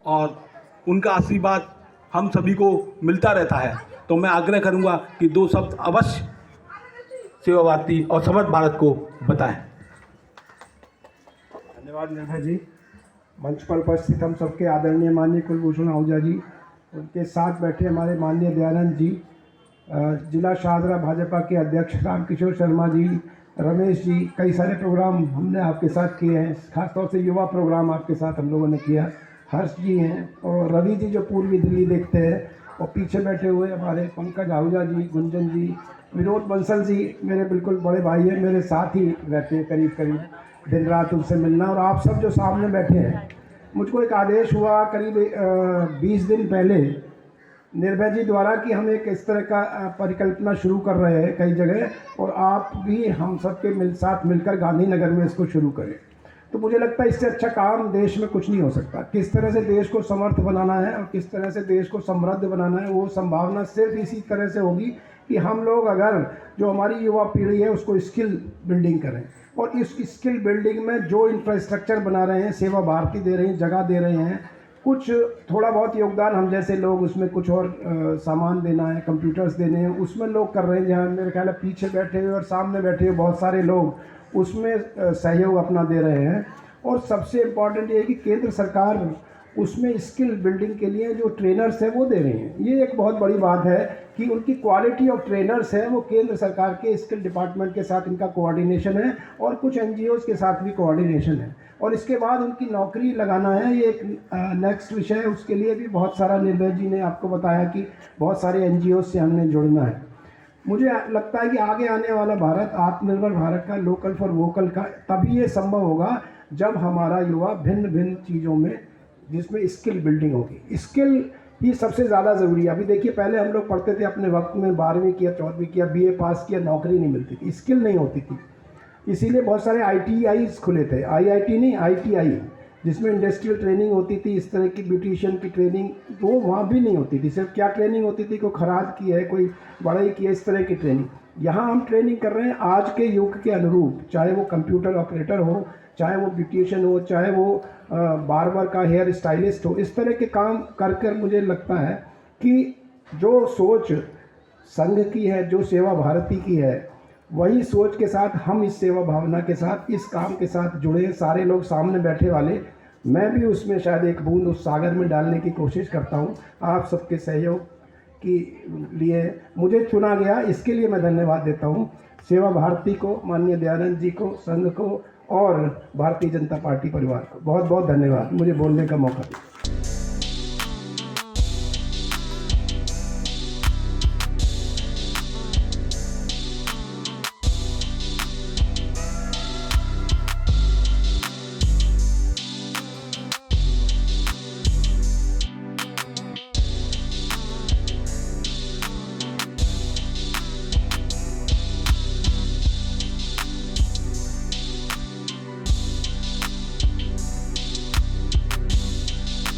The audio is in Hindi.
और उनका आशीर्वाद हम सभी को मिलता रहता है। तो मैं आग्रह करूंगा कि 2 शब्द अवश्य सेवा भारती और समर्थ भारत को बताएं। धन्यवाद निर्भय जी। मंच पर उपस्थित हम सबके आदरणीय माननीय कुलभूषण आहूजा जी, उनके साथ बैठे हमारे माननीय दयानंद जी, जिला शाहदरा भाजपा के अध्यक्ष रामकिशोर शर्मा जी, रमेश जी, कई सारे प्रोग्राम हमने आपके साथ किए हैं, खासतौर से युवा प्रोग्राम आपके साथ हम लोगों ने किया। हर्ष जी हैं और रवि जी जो पूर्वी दिल्ली देखते हैं, और पीछे बैठे हुए हमारे पंकज आहूजा जी, गुंजन जी, विनोद बंसल जी मेरे बिल्कुल बड़े भाई हैं, मेरे साथ ही रहते हैं करीब करीब दिन रात उनसे मिलना। और आप सब जो सामने बैठे हैं, मुझको एक आदेश हुआ करीब 20 दिन पहले निर्भय जी द्वारा कि हम एक इस तरह का परिकल्पना शुरू कर रहे हैं कई जगह, और आप भी हम सब के साथ मिलकर गांधीनगर में इसको शुरू करें। तो मुझे लगता है इससे अच्छा काम देश में कुछ नहीं हो सकता। किस तरह से देश को समर्थ बनाना है और किस तरह से देश को समृद्ध बनाना है, वो संभावना सिर्फ इसी तरह से होगी कि हम लोग अगर जो हमारी युवा पीढ़ी है उसको स्किल बिल्डिंग करें। और इस स्किल बिल्डिंग में जो इंफ्रास्ट्रक्चर बना रहे हैं, सेवा भारती दे रही हैं, जगह दे रहे हैं, कुछ थोड़ा बहुत योगदान हम जैसे लोग उसमें कुछ और सामान देना है, कंप्यूटर्स देने हैं, उसमें लोग कर रहे हैं। जहाँ मेरे ख्याल है पीछे बैठे हुए और सामने बैठे हुए बहुत सारे लोग उसमें सहयोग अपना दे रहे हैं। और सबसे इम्पॉर्टेंट ये है कि केंद्र सरकार उसमें स्किल बिल्डिंग के लिए जो ट्रेनर्स हैं वो दे रही हैं। ये एक बहुत बड़ी बात है कि उनकी क्वालिटी ऑफ ट्रेनर्स है वो केंद्र सरकार के स्किल डिपार्टमेंट के साथ इनका कोऑर्डिनेशन है, और कुछ एनजीओज़ के साथ भी कोऑर्डिनेशन है। और इसके बाद उनकी नौकरी लगाना है, ये एक नेक्स्ट विषय है। उसके लिए भी बहुत सारा निर्भय जी ने आपको बताया कि बहुत सारे एनजीओज़ से हमने जुड़ना है। मुझे लगता है कि आगे आने वाला भारत, आत्मनिर्भर भारत का, लोकल फॉर वोकल का, तभी ये संभव होगा जब हमारा युवा भिन्न भिन्न चीज़ों में, जिसमें स्किल बिल्डिंग होगी। स्किल ही सबसे ज़्यादा ज़रूरी है। अभी देखिए, पहले हम लोग पढ़ते थे अपने वक्त में, 12वीं किया, 14वीं किया, बीए पास किया, नौकरी नहीं मिलती थी, स्किल नहीं होती थी। इसीलिए बहुत सारे आईटीआईज खुले थे, आईआईटी नहीं, आईटीआई, जिसमें इंडस्ट्रियल ट्रेनिंग होती थी। इस तरह की ब्यूटिशियन की ट्रेनिंग वो वहाँ भी नहीं होती थी। सिर्फ क्या ट्रेनिंग होती थी, कोई खराद की है, कोई बढ़ई की है, इस तरह की ट्रेनिंग। यहाँ हम ट्रेनिंग कर रहे हैं आज के युग के अनुरूप, चाहे वो कंप्यूटर ऑपरेटर हो, चाहे वो ब्यूटिशियन हो, चाहे वो बार्बर का हेयर स्टाइलिस्ट हो। इस तरह के काम कर कर मुझे लगता है कि जो सोच संघ की है, जो सेवा भारती की है, वही सोच के साथ हम इस सेवा भावना के साथ, इस काम के साथ जुड़े। सारे लोग सामने बैठे वाले, मैं भी उसमें शायद एक बूंद उस सागर में डालने की कोशिश करता हूँ। आप सबके सहयोग के लिए मुझे चुना गया, इसके लिए मैं धन्यवाद देता हूँ सेवा भारती को, माननीय दयानंद जी को, संघ को और भारतीय जनता पार्टी परिवार को। बहुत बहुत धन्यवाद मुझे बोलने का मौका दिया।